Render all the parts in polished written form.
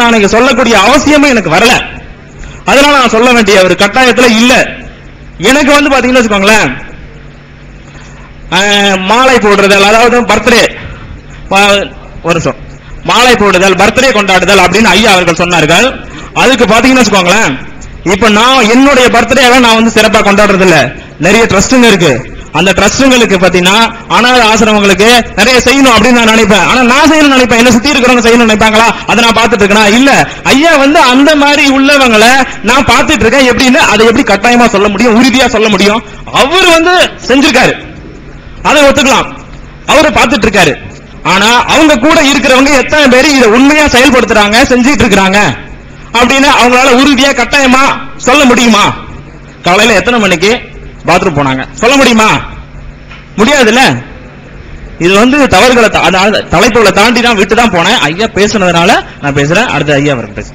நான் இங்க சொல்லக்கூடிய அவசியமே எனக்கு வரல. அதனால நான் சொல்ல வேண்டிய ஒரு கட்டாயத்துல இல்ல. எனக்கு வந்து பாத்தீங்கன்னா வச்சுக்கோங்களேன், மாலை போடுறதல், அதாவது பர்த்டே, ஒரு மாலை போடுதல், பர்த்டே கொண்டாடுதல் அப்படின்னு ஐயா அவர்கள் சொன்னார்கள். அதுக்கு பாத்தீங்கன்னா வச்சுக்கோங்களேன், இப்ப நான் என்னுடைய பர்த்டேவை நான் வந்து சிறப்பா கொண்டாடுறது இல்ல. நிறைய ட்ரஸ்டுங்க இருக்கு. அந்த ட்ரஸ்டுங்களுக்கு பாத்தீங்கன்னா அனாதை ஆசிரமங்களுக்கு நிறைய செய்யணும் அப்படின்னு நான் நினைப்பேன். ஆனா நான் செய்யணும்னு நினைப்பேன், என்ன சுத்தி இருக்கிறவங்க செய்யணும்னு நினைப்பாங்களா? அதை நான் பார்த்துட்டு இருக்கேன். இல்ல, ஐயா வந்து அந்த மாதிரி உள்ளவங்களை நான் பார்த்துட்டு இருக்கேன். எப்படின்னு அதை எப்படி கட்டாயமா சொல்ல முடியும், உறுதியா சொல்ல முடியும்? அவர் வந்து செஞ்சிருக்காரு, அதை ஒத்துக்கலாம், அவரு பார்த்துட்டு இருக்காரு. ஆனா அவங்க கூட இருக்கிறவங்க எத்தனை பேர் இதை உண்மையா செயல்படுத்துறாங்க, செஞ்சிட்டு இருக்காங்க அப்படின்னு அவங்களால உறுதியா கட்டாயமா சொல்ல முடியுமா? காலையில எத்தனை மணிக்கு பாத்ரூம் போனாங்க சொல்ல முடியுமா? முடியாதுல்ல. இது வந்து தவறுகளை தலைப்புகளை தாண்டி தான் விட்டு தான் போனேன். ஐயா பேசுனதுனால நான் பேசுறேன். அடுத்த ஐயா அவருக்கு பேச.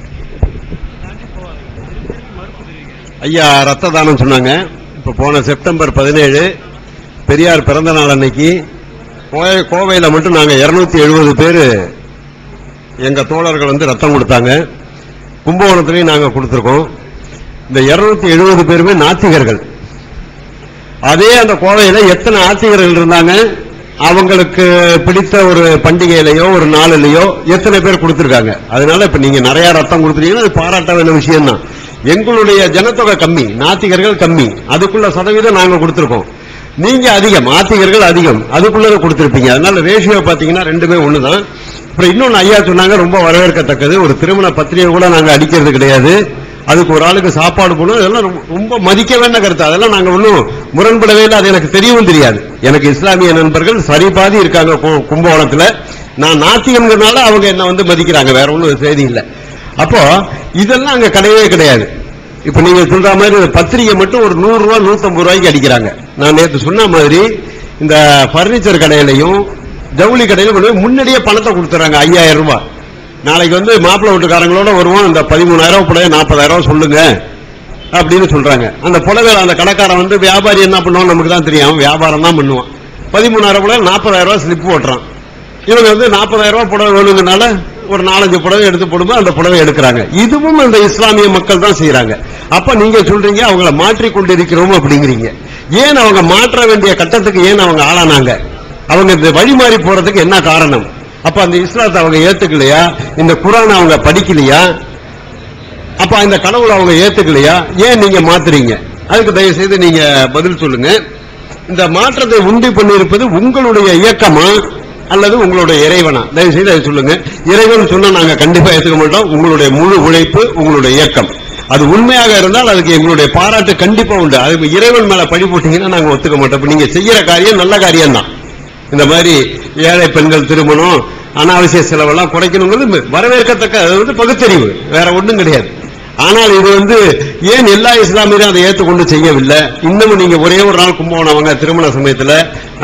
ஐயா ரத்த தானம் சொன்னாங்க. இப்ப போன செப்டம்பர் 17 பெரியார் பிறந்த நாள் அன்னைக்கு கோவையில மட்டும் நாங்க 270 பேரு எங்க தோழர்கள் வந்து ரத்தம் கொடுத்தாங்க. கும்பகோணத்திலையும் நாங்க கொடுத்திருக்கோம். இந்த 270 பேருமே நாத்திகர்கள். அதே அந்த கோவையில எத்தனை ஆத்திகர்கள் இருந்தாங்க, அவங்களுக்கு பிடித்த ஒரு பண்டிகையிலையோ ஒரு நாளிலையோ எத்தனை பேர் கொடுத்திருக்காங்க. அதனால இப்ப நீங்க நிறைய ரத்தம் கொடுத்துட்டீங்கன்னா அது பாராட்ட வேண்டிய விஷயம் தான். எங்களுடைய ஜனத்தொகை கம்மி, நாத்திகர்கள் கம்மி, அதுக்குள்ள சதவீதம் நாங்க கொடுத்திருக்கோம். நீங்க அதிகம், ஆத்திகர்கள் அதிகம், அதுக்குள்ளத கொடுத்திருப்பீங்க. அதனால ரேஷியோ பாத்தீங்கன்னா ரெண்டுமே ஒண்ணுதான். அப்புறம் இன்னொன்னு ஐயா சொன்னாங்க, ரொம்ப வரவேற்கத்தக்கது, ஒரு திருமண பத்திரிகை கூட நாங்க அடிக்கிறது கிடையாது. அதுக்கு ஒரு ஆளுக்கு சாப்பாடு போடணும், அதெல்லாம் ரொம்ப மதிக்க வேண்டிய கருத்து. அதெல்லாம் நாங்க ஒன்னும் முரண்படவே இல்லை. அது எனக்கு தெரியவும் தெரியாது. எனக்கு இஸ்லாமிய நண்பர்கள் சரிபாதி இருக்காங்க கும்பகோணத்துல. நான் நாத்திகம்ங்கிறதுனால அவங்க என்ன வந்து மதிக்கிறாங்க, வேற ஒன்றும் செய்தி இல்லை. அப்போ இதெல்லாம் அங்க கிடையவே கிடையாது. இப்ப நீங்க சொல்ற மாதிரி பத்திரிகை மட்டும் ஒரு 100 ரூபாய் 150 ரூபாய்க்கு அடிக்கிறாங்க. நான் நேற்று சொன்ன மாதிரி இந்த பர்னிச்சர் கடையிலையும் ஜவுளி கடையிலும் முன்னாடியே பணத்தை கொடுத்துறாங்க, 5000 ரூபாய். நாளைக்கு வந்து மாப்பிள்ளை வீட்டுக்காரங்களோட வருவோம், இந்த 13,000 புடவை 40,000 சொல்லுங்க அப்படின்னு சொல்றாங்க. அந்த புடவை அந்த கடைக்காரன் வந்து வியாபாரி என்ன பண்ணுவான் நமக்கு தான் தெரியும், வியாபாரம் தான் பண்ணுவான். 13,000 புடவை 40,000 ஸ்லிப் போட்டுறான். இவங்க வந்து 40,000 புடவை வேணுங்கனால ஒரு 4-5 புடவை எடுத்து போடும்போது அந்த புடவை எடுக்கிறாங்க. இதுவும் அந்த இஸ்லாமிய மக்கள் தான் செய்யறாங்க. அப்ப நீங்க சொல்றீங்க அவங்களை மாற்றிக்கொண்டிருக்கிறோம் அப்படிங்கிறீங்க. ஏன் அவங்க மாற்ற வேண்டிய கட்டத்துக்கு ஏன் அவங்க ஆளானாங்க? அவங்க இந்த வழி மாறி போறதுக்கு என்ன காரணம்? அப்ப அந்த இஸ்லாத்தை அவங்க ஏத்துக்கலையா? இந்த குர்ஆனை அவங்க படிக்கலையா? அப்ப இந்த கடவுளை அவங்க ஏத்துக்கலையா? ஏன் நீங்க மாத்துறீங்க? அதுக்கு தயவு செய்து நீங்க பதில் சொல்லுங்க. இந்த மாற்றத்தை உண்டு பண்ணியிருப்பது உங்களுடைய இயக்கமா அல்லது உங்களுடைய இறைவனா? தயவு செய்து அதை சொல்லுங்க. இறைவன் சொன்னா நாங்க கண்டிப்பா ஏத்துக்க மாட்டோம். உங்களுடைய முழு உழைப்பு, உங்களுடைய இயக்கம் அது உண்மையாக இருந்தால் அதுக்கு எங்களுடைய பாராட்டு கண்டிப்பா உண்டு. அது இறைவன் மேல பழி போட்டீங்கன்னா நாங்க ஒத்துக்க மாட்டோம். நீங்க செய்யற காரியம் நல்ல காரியம் தான். இந்த மாதிரி ஏழை பெண்கள் திருமணம், அனாவசிய செலவெல்லாம் குறைக்கணுங்கிறது வரவேற்கத்தக்க, அது வந்து பகுத்தறிவு, வேற ஒன்றும் கிடையாது. ஆனால் இது வந்து ஏன் எல்லா இஸ்லாமியரும் அதை ஏற்றுக்கொண்டு செய்யவில்லை? இன்னமும் நீங்க ஒரே ஒரு நாள் கும்பகோணவங்க திருமண சமயத்தில்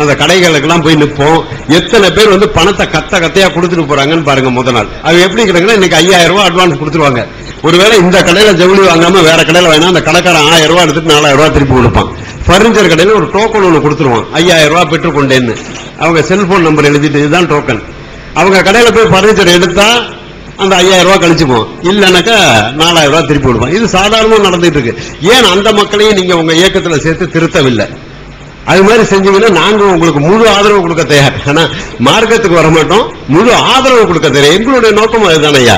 அந்த கடைகளுக்கெல்லாம் போய் நிற்போம். எத்தனை பேர் வந்து பணத்தை கத்தையா கொடுத்துட்டு போறாங்கன்னு பாருங்க. முதல் நாள் அது எப்படி கிடைக்குன்னா, இன்னைக்கு 5000 ரூபாய் அட்வான்ஸ் கொடுத்துருவாங்க. ஒருவேளை இந்த கடையில ஜவுளி வாங்காம வேற கடையில வேணா அந்த கடைக்காரன் 1000 ரூபாய் எடுத்துட்டு 4000 ரூபாய் திருப்பி கொடுப்பான். பர்னிச்சர் கடையில ஒரு டோக்கன் ஒன்று கொடுத்துருவான், 5000 ரூபாய் பெற்றுக்கொண்டேன்னு. அவங்க செல்போன் நம்பர் எழுதிட்டு இதுதான் டோக்கன். அவங்க கடையில போய் பர்னிச்சர் எடுத்தா அந்த 5000 ரூபாய் கழிச்சுப்போம், இல்லைன்னாக்கா 4000 ரூபாய் திருப்பி கொடுப்போம். இது சாதாரணமா நடந்துட்டு இருக்கு. ஏன் அந்த மக்களையும் நீங்க உங்க இயக்கத்தில் சேர்த்து திருத்தவில்லை? அது மாதிரி செஞ்சீங்கன்னா நாங்க உங்களுக்கு முழு ஆதரவு கொடுக்க தயார். ஆனா மார்க்கத்துக்கு வர மாட்டோம், முழு ஆதரவு கொடுக்க தயார். எங்களுடைய நோக்கம் அதுதானே ஐயா.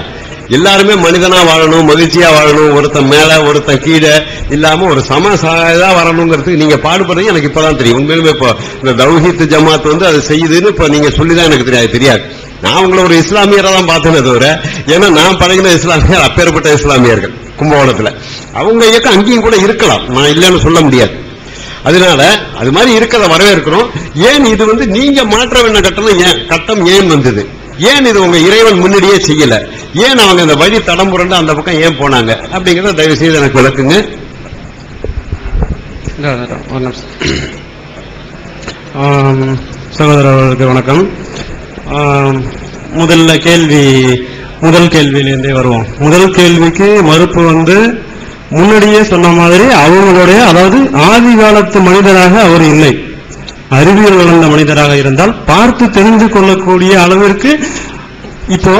எல்லாருமே மனிதனா வாழணும், மகிழ்ச்சியா வாழணும், ஒருத்தன் மேல ஒருத்தன் கீழே இல்லாம ஒரு சமசாயதா வரணுங்கிறதுக்கு நீங்க பாடுபடுறது எனக்கு இப்பதான் தெரியும். உண்மையிலுமே இப்போ இந்த தௌஹீத் ஜமாத் வந்து அதை செய்யுதுன்னு இப்ப நீங்க சொல்லிதான் எனக்கு தெரியாது. நான் உங்களை ஒரு இஸ்லாமியரை தான் பார்த்தேனே தவிர, ஏன்னா நான் பழகின இஸ்லாமியர் அப்பேற்பட்ட இஸ்லாமியர்கள் கும்பகோணத்துல. அவங்க இயக்கம் அங்கேயும் கூட இருக்கலாம், நான் இல்லைன்னு சொல்ல முடியாது. அதனால அது மாதிரி இருக்கிறத வரவேற்கிறோம். ஏன் இது வந்து நீங்க மாற்ற வேண்டிய கட்டம் ஏன் வந்தது? ஏன் இது உங்க இறைவன் முன்னாடியே செய்யல? ஏன் அவங்க இந்த வழி தடம் புரண்டு அந்த பக்கம் ஏன் போனாங்க அப்படிங்கறத தயவு செய்து எனக்கு விளக்குங்க. சகோதரர்களுக்கு வணக்கம். முதல் கேள்வியிலிருந்தே வருவோம். முதல் கேள்விக்கு மறுப்பு வந்து முன்னாடியே சொன்ன மாதிரி அவங்களுடைய, அதாவது ஆதி காலத்து மனிதராக அவர் இல்லை, அறிவியல் வளர்ந்த மனிதராக இருந்தால் பார்த்து தெரிந்து கொள்ளக்கூடிய அளவிற்கு இப்போ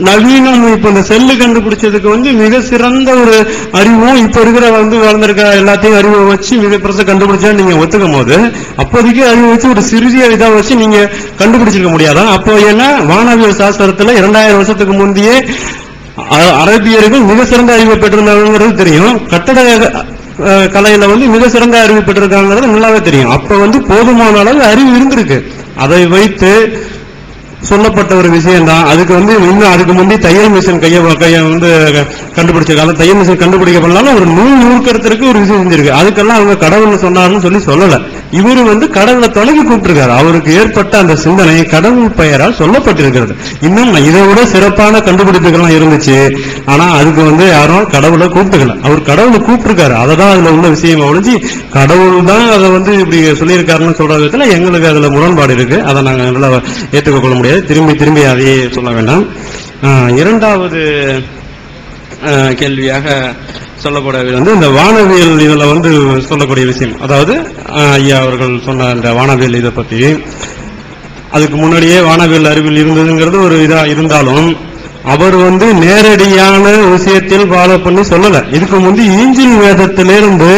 நவீனம் இப்ப இந்த செல்லு கண்டுபிடிச்சதுக்கு வந்து மிக சிறந்த ஒரு அறிவும் இப்ப இருக்கிற வந்து வளர்ந்திருக்க எல்லாத்தையும் அறிவை வச்சு மிக பெருசா கண்டுபிடிச்சா நீங்க ஒத்துக்கும் போது அப்போதைக்கு அறிவை வச்சு ஒரு சிறிய இதை வச்சு நீங்க கண்டுபிடிச்சிருக்க முடியாதான்? அப்போ ஏன்னா வானவியல் சாஸ்திரத்துல 2000 வருஷத்துக்கு முந்தையே அரபியர்கள் மிக சிறந்த அறிவை பெற்றிருந்தாங்கிறது தெரியும். கட்டட கலையில வந்து மிக சிறந்த அறிவு பெற்றிருக்காங்கிறது நல்லாவே தெரியும். அப்ப வந்து போதுமான அளவு அறிவு இருந்திருக்கு. அதை வைத்து சொல்லப்பட்ட ஒரு விஷயம் தான். அதுக்கு வந்து இன்னும் அதுக்கு முந்தைய தையல் மிஷின் கையை வந்து கண்டுபிடிச்சிருக்காங்க. தையல் மிஷின் கண்டுபிடிக்கப்படலாம் ஒரு நூற்கருத்திற்கு ஒரு விஷயம் செஞ்சிருக்கு. அதுக்கெல்லாம் அவங்க கடவுள்னு சொன்னாருன்னு சொல்லல. இவரு வந்து கடவுளை தொலைக்கி கூப்பிட்டிருக்காரு. அவருக்கு ஏற்பட்ட அந்த சிந்தனை கடவுள் பெயரால் சொல்லப்பட்டிருக்கிறது. இன்னும் இதை விட சிறப்பான கண்டுபிடிப்புகள்லாம் இருந்துச்சு. ஆனா அதுக்கு வந்து யாரும் கடவுளை கூப்பிட்டுக்கல. அவர் கடவுளை கூப்பிட்டுருக்காரு. அததான் அதுல உள்ள விஷயம் ஒழிஞ்சு கடவுள் தான் அதை வந்து இப்படி சொல்லியிருக்காருன்னு சொல்ற விதத்துல எங்களுக்கு அதுல முரண்பாடு இருக்கு. அதை நாங்க நல்லா ஏற்றுக்கொள்ள முடியாது. திரும்பி அதையே சொல்ல வேண்டாம். இரண்டாவது கேள்வியாக சொல்லக்கூடிய வந்து இந்த வானவியல் இதுல வந்து சொல்லக்கூடிய விஷயம், அதாவது ஐயா அவர்கள் சொன்ன இந்த வானவியல் இதை பத்தி, அதுக்கு முன்னாடியே வானவியல் அறிவியல் இருந்ததுங்கிறது ஒரு இதா இருந்தாலும் அவர் வந்து நேரடியான விஷயத்தில் ஃபாலோ பண்ணி சொல்லல. இதுக்கு முந்தி ஈஞ்சில் வேதத்திலிருந்து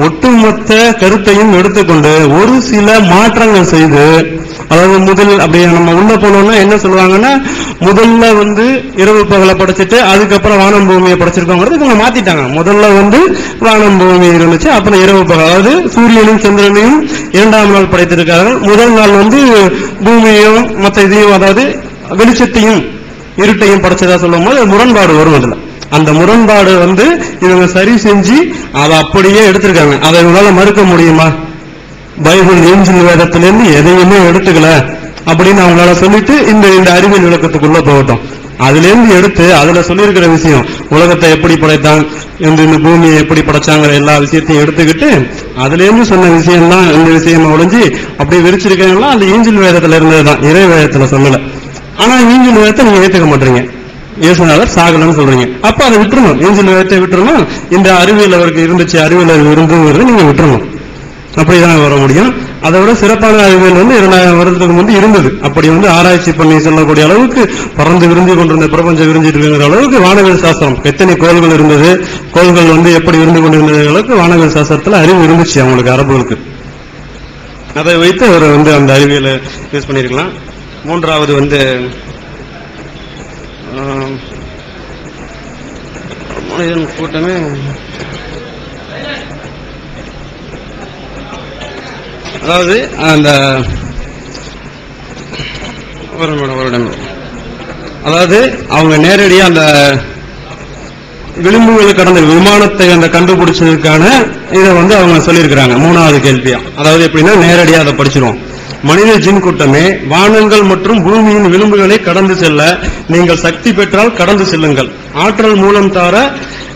ஒட்டுமொத்த கருத்தையும் எடுத்துக்கொண்டு ஒரு சில மாற்றங்கள் செய்து, அதாவது முதல் அப்படி நம்ம உள்ள போனோம்னா என்ன சொல்லுவாங்கன்னா, முதல்ல வந்து இரவு பகலை படைச்சிட்டு அதுக்கப்புறம் வானம் பூமியை படைச்சிருக்கோங்கிறது இவங்க மாத்திட்டாங்க. முதல்ல வந்து வானம் பூமி இருந்துச்சு, அப்புறம் இரவு பகல், அதாவது சூரியனையும் சந்திரனையும் 2ஆம் நாள் படைத்திருக்கார்கள். முதல் நாள் வந்து பூமியையும் மற்ற இதையும், அதாவது வெளிச்சத்தையும் இருட்டையும் படைச்சதா சொல்லும் போது முரண்பாடு வரும். அதுல அந்த முரண்பாடு வந்து இவங்க சரி செஞ்சு அதை அப்படியே எடுத்திருக்காங்க. அதை இவங்களால மறுக்க முடியுமா? பைபிள் ஏஞ்சில் வேதத்திலிருந்து எதையுமே எடுத்துக்கல அப்படின்னு அவங்களால சொல்லிட்டு இந்த அறிவியல் விளக்கத்துக்குள்ள போகட்டும். அதுல இருந்து எடுத்து அதுல சொல்லியிருக்கிற விஷயம், உலகத்தை எப்படி படைத்தான், இந்த பூமியை எப்படி படைச்சாங்கிற எல்லா விஷயத்தையும் எடுத்துக்கிட்டு அதுல இருந்து சொன்ன விஷயம் தான் இந்த விஷயமா ஒழிஞ்சு அப்படியே விரிச்சிருக்காங்களா அந்த ஏஞ்சில் வேதத்துல இருந்ததுதான், இறை வேதத்துல சொல்லல. ஆனா ஏஞ்சில் வேதத்தை நீங்க ஏத்துக்க மாட்டீங்க. இயேசுநாதர் சாகலன்னு சொல்றீங்க. அப்ப அதை விட்டுறணும், ஏஞ்சில் வேதத்தை விட்டுறணும். இந்த அறிவியல் அவருக்கு இருந்துச்சு, அறிவியல் இருந்துங்கிறது நீங்க விட்டுறணும். அப்படிதான் வர முடியும். அதை விட சிறப்பான அறிவியல் வந்து 2000 வருடத்துக்கு முன்பு இருந்தது. அப்படி வந்து ஆராய்ச்சி பண்ணி சொல்லக்கூடிய அளவுக்கு பறந்து விரிஞ்சு கொண்டிருந்த பிரபஞ்சம் விரிஞ்சிட்டு இருக்கிற அளவுக்கு வானவியல் சாஸ்திரம் எத்தனை கோள்கள் இருந்தது, கோள்கள் வந்து எப்படி இருந்து கொண்டிருந்த அளவுக்கு வானவியல் சாஸ்திரத்துல அறிவு இருந்துச்சு அவங்களுக்கு, அரபுகளுக்கு. அதை வைத்து அவர் வந்து அந்த அறிவியலை யூஸ் பண்ணிருக்கலாம். மூன்றாவது வந்து மனிதன் கூட்டமே அதாவது அந்த அதாவது அவங்க நேரடியா அந்த விளிம்புகளை கடந்த விமானத்தை அந்த கண்டுபிடிச்சதுக்கான இதை வந்து அவங்க சொல்லியிருக்கிறாங்க மூணாவது கேள்வியா. அதாவது எப்படின்னா நேரடியா அதை படிச்சிருவோம். மனித ஜின் கூட்டமே, வானங்கள் மற்றும் பூமியின் விளிம்புகளை கடந்து செல்ல நீங்கள் சக்தி பெற்றால் கடந்து செல்லுங்கள். ஆற்றல் மூலம் தவிர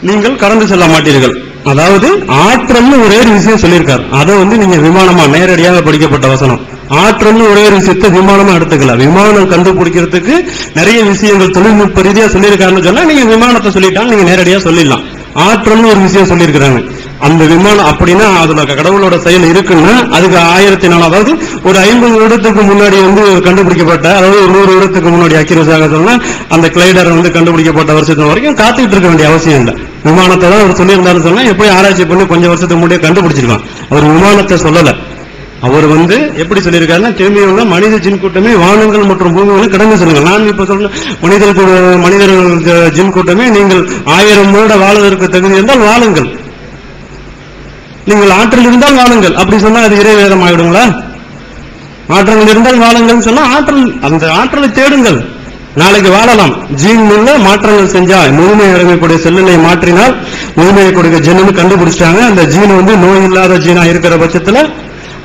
நீங்கள் கடந்து செல்ல மாட்டீர்கள். அதாவது ஆற்றல்னு ஒரே ஒரு விஷயம் சொல்லியிருக்காரு. அதை வந்து நீங்க விமானமா நேரடியாக படிக்கப்பட்ட வசனம். ஆற்றல்னு ஒரே ஒரு விஷயத்தை விமானமா எடுத்துக்கலாம். விமானம் கண்டுபிடிக்கிறதுக்கு நிறைய விஷயங்கள் தொழில்நுட்ப ரீதியா சொல்லியிருக்காருன்னு சொன்னா நீங்க விமானத்தை சொல்லிட்டாங்க, நீங்க நேரடியா சொல்லிடலாம். ஆற்றல்னு ஒரு விஷயம் சொல்லியிருக்கிறாங்க. அந்த விமானம் அப்படின்னா அதுல கடவுளோட செயல் இருக்குன்னா அதுக்கு 1004, அதாவது ஒரு 50 வருடத்துக்கு முன்னாடி வந்து கண்டுபிடிக்கப்பட்ட, அதாவது ஒரு 100 வருடத்துக்கு முன்னாடி அக்யூரஸாக சொன்னா அந்த கிளைடர் வந்து கண்டுபிடிக்கப்பட்ட வருஷத்து வரைக்கும் காத்துக்கிட்டு இருக்க வேண்டிய அவசியம் இல்லை. விமானத்தை தான் அவர் சொல்லியிருந்தாருன்னு சொன்னா எப்படி ஆராய்ச்சி பண்ணி கொஞ்சம் வருஷத்துக்கு முன்னாடியே கண்டுபிடிச்சிருக்கான். அவர் விமானத்தை சொல்லல. அவர் வந்து எப்படி சொல்லியிருக்காருன்னா, திரும்பியுள்ள மனித ஜின் கூட்டமே வானங்கள் மற்றும் பூமிகளை கடந்து செல்லுங்கள். நான் இப்ப சொல்ல மனிதர்கள் ஜின் கூட்டமே, நீங்கள் 1000 வருட வாழ்வதற்கு தகுதி இருந்தால் வாழுங்கள், நீங்கள் ஆற்றல் இருந்தால் வாழுங்கள். அப்படி சொன்னா அது இறை வேதம் ஆகிடுங்களா? ஆற்றல் இருந்தால் வாழுங்கள் சொன்னா அந்த ஆற்றலை தேடுங்கள், நாளைக்கு வாழலாம். ஜீன் உள்ள மாற்றங்கள் செஞ்சா முழுமை இறங்கக்கூடிய செல்லுகளை மாற்றினால் முழுமையை கொடுக்க ஜின்னு கண்டுபிடிச்சிட்டாங்க. அந்த ஜீன் வந்து நோய் இல்லாத ஜீனா இருக்கிற பட்சத்துல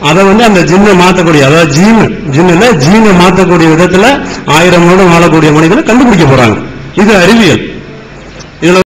அதை வந்து அந்த ஜின்னை மாற்றக்கூடிய, அதாவது ஜீனை மாற்றக்கூடிய விதத்துல 1000 வருடம் வாழக்கூடிய மனிதனை கண்டுபிடிக்க போறாங்க. இது அறிவியல்.